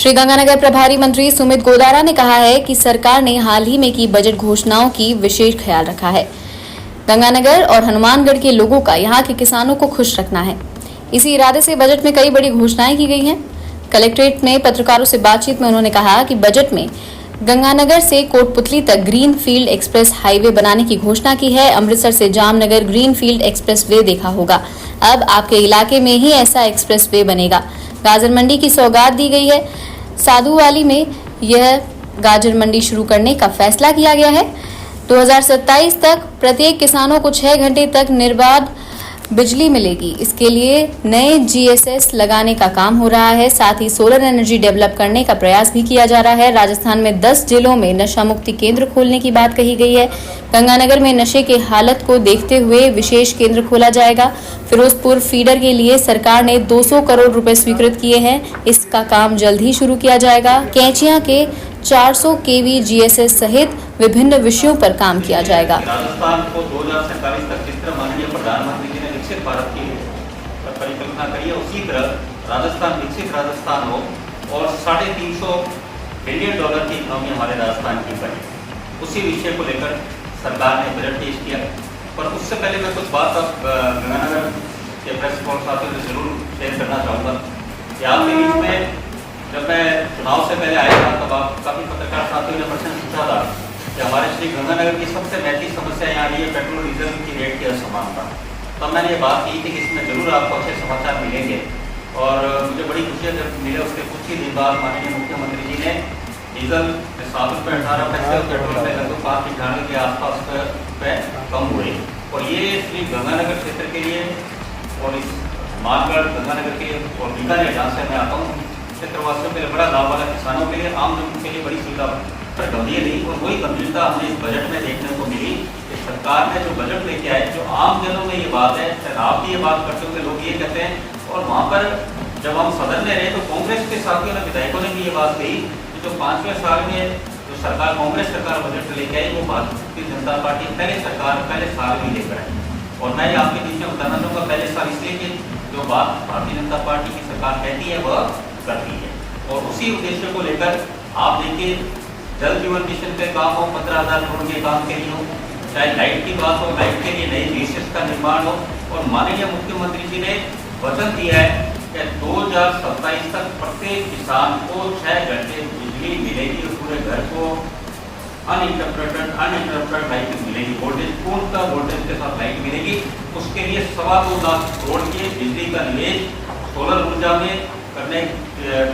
श्रीगंगानगर प्रभारी मंत्री सुमित गोदारा ने कहा है कि सरकार ने हाल ही में की बजट घोषणाओं की विशेष ख्याल रखा है। गंगानगर और हनुमानगढ़ के लोगों का यहां के किसानों को खुश रखना है। इसी इरादे से बजट में कई बड़ी घोषणाएं की गई हैं। कलेक्ट्रेट में पत्रकारों से बातचीत में उन्होंने कहा कि बजट में गंगानगर से कोटपुतली तक ग्रीन फील्ड एक्सप्रेस हाईवे बनाने की घोषणा की है। अमृतसर से Jamnagar green field express way देखा होगा, अब आपके इलाके में ही ऐसा एक्सप्रेस वे बनेगा। गाजर मंडी की सौगात दी गई है। साधुवाली में यह गाजर मंडी शुरू करने का फैसला किया गया है। 2027 तक प्रत्येक किसानों को 6 घंटे तक निर्बाध बिजली मिलेगी। इसके लिए नए जीएसएस लगाने का काम हो रहा है। साथ ही सोलर एनर्जी डेवलप करने का प्रयास भी किया जा रहा है। राजस्थान में 10 जिलों में नशा मुक्ति केंद्र खोलने की बात कही गई है। गंगानगर में नशे के हालत को देखते हुए विशेष केंद्र खोला जाएगा। फिरोजपुर फीडर के लिए सरकार ने 200 करोड़ रुपए स्वीकृत किए हैं। इसका काम जल्द ही शुरू किया जाएगा। कैंचिया के 400 केवी जीएसएस सहित विभिन्न विषयों पर काम किया जाएगा। राजस्थान को 2047 तक जिस तरह माननीय प्रधानमंत्री जी ने विकसित भारत की परिकल्पना करी है, उसी तरह राजस्थान विकसित राजस्थान हो और $350 बिलियन की इकोनॉमी हमारे राजस्थान की बने, उसी विषय को लेकर सरकार ने बजट पेश किया। पर उससे पहले मैं कुछ बात अब गंगानगर के प्रेस साथियों से जरूर शेयर करना चाहूँगा कि आपके बीच में जब मैं चुनाव से पहले आया था तब आप काफ़ी पत्रकार साथियों ने प्रश्न पूछा था कि हमारे श्री गंगानगर की सबसे महती समस्या यहाँ रही है पेट्रोल डीजल की रेट की असमानता। तब मैंने ये बात की थी कि इसमें जरूर आपको अच्छे समाचार मिलेंगे और मुझे बड़ी खुशी है जब मिले उसके कुछ ही दिन बाद माननीय मुख्यमंत्री जी ने डीजल में ₹7.18 और पेट्रोल में लगभग 5 के आसपास पे कम हुए। और ये श्री गंगानगर क्षेत्र के लिए और इस मानगढ़ गंगानगर के और बीकानेर जहाँ से मैं आता हूँ क्षेत्रवासियों के लिए बड़ा लाभ वाला, किसानों के लिए, आम जनता के लिए बड़ी सुविधा पर गंभीर नहीं। और वही गंभीरता हमें इस बजट में देखने को मिली कि सरकार ने जो बजट लेके आए, जो आम जनों में ये बात है, आप भी ये बात करते हो कि लोग ये कहते हैं। और वहाँ पर जब हम सदन में रहे तो कांग्रेस के साथियों ने, विधायकों ने भी ये बात कही कि जो 5वें साल में जो सरकार कांग्रेस सरकार बजट लेके आई वो भारतीय जनता पार्टी पहले साल भी लेकर आई। और मैं आपके बीच में बताना चाहूँगा पहले साल इसलिए कि जो बात भारतीय जनता पार्टी की सरकार कहती है वह करती है। और उसी उद्देश्य को लेकर आप देखिए, जल जीवन मिशन पे काम हो, 15,000 करोड़ के काम के लिए हो, चाहे लाइट की बात हो, लाइट के लिए नई जीएसएस का निर्माण हो। और माननीय मुख्यमंत्री जी ने वचन दिया है कि 2027 तक प्रत्येक किसान को 6 घंटे बिजली मिलेगी और पूरे घर को अनइंटरप्टेड लाइट मिलेगी, वोल्टेज पूर्णतः वोल्टेज के साथ लाइट मिलेगी। उसके लिए 2.25 लाख करोड़ के बिजली का निवेश सोलर ऊर्जा में करने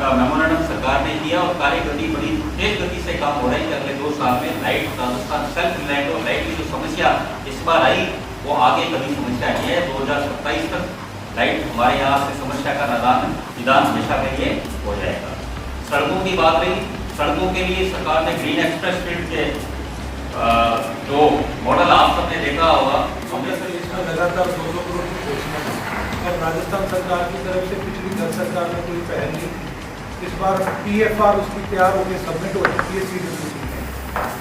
का मेमोरेंडम सरकार ने किया और कार्यगति बड़ी तेज गति से काम हो रहा है कि अगले 2 साल में लाइट राजस्थान सेल्फ रिलायंट और लाइट की जो समस्या इस बार आई वो आगे कभी समस्या नहीं है। 2027 तक लाइट हमारे यहाँ से समस्या का निदान हमेशा के लिए हो जाएगा। सड़कों की बात रही, सड़कों के लिए सरकार ने ग्रीन एक्सप्रेस फील्ड के जो मॉडल आप सबने देखा होगा, लगातार 200 करोड़ की घोषणा और राजस्थान सरकार की तरफ से पिछली दर सरकार ने कोई पहल नहीं। इस बार PFR उसकी तैयार होकर सबमिट हो चुकी है CWC में।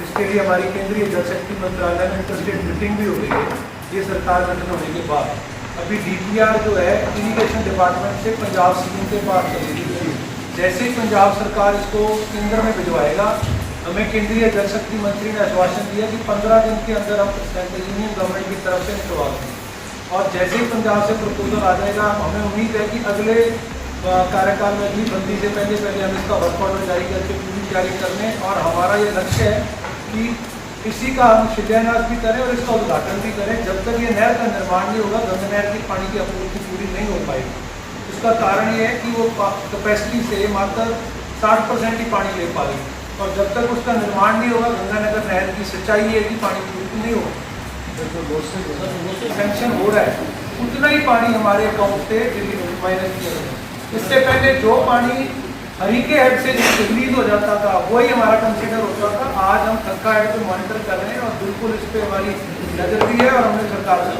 इसके लिए हमारी केंद्रीय जल शक्ति मंत्रालय में इंटरस्टेट मीटिंग भी हो रही है। ये सरकार गठन होने के बाद अभी DPR जो है इरीगेशन डिपार्टमेंट से पंजाब CM के पास चलेगी। जैसे ही पंजाब सरकार इसको केंद्र में भिजवाएगा, हमें केंद्रीय जल शक्ति मंत्री ने आश्वासन दिया कि 15 दिन के अंदर हम यूनियन गवर्नमेंट की तरफ से निकलवा देंगे। और जैसे ही पंजाब से प्रपोजल आ जाएगा, हमें उम्मीद है कि अगले कार्यकाल में भी बंदी से पहले हम इसका वर्क ऑर्डर जारी करके पूरी तैयारी करने और हमारा ये लक्ष्य है कि इसी का हम शिलान्यास भी करें और इसका उद्घाटन भी करें। जब तक ये नहर का निर्माण नहीं होगा, गंगा नहर की पानी की आपूर्ति पूरी नहीं हो पाएगी। इसका कारण ये है कि वो कैपेसिटी से मात्र 60% ही पानी ले पा रही है और जब तक उसका निर्माण नहीं होगा, गंगानगर नहर की सच्चाई है कि पानी पूर्ति नहीं होगा। सैंक्शन हो रहा है उतना ही पानी हमारे अकाउंट से माइनस किया जाए। इससे पहले जो पानी हरीके हेड से रिलीज हो जाता था वही हमारा कंसिडर होता था। आज हम थक्का हेड पे मॉनिटर कर रहे हैं और बिल्कुल इस पर हमारी नजर भी है और हमने सरकार से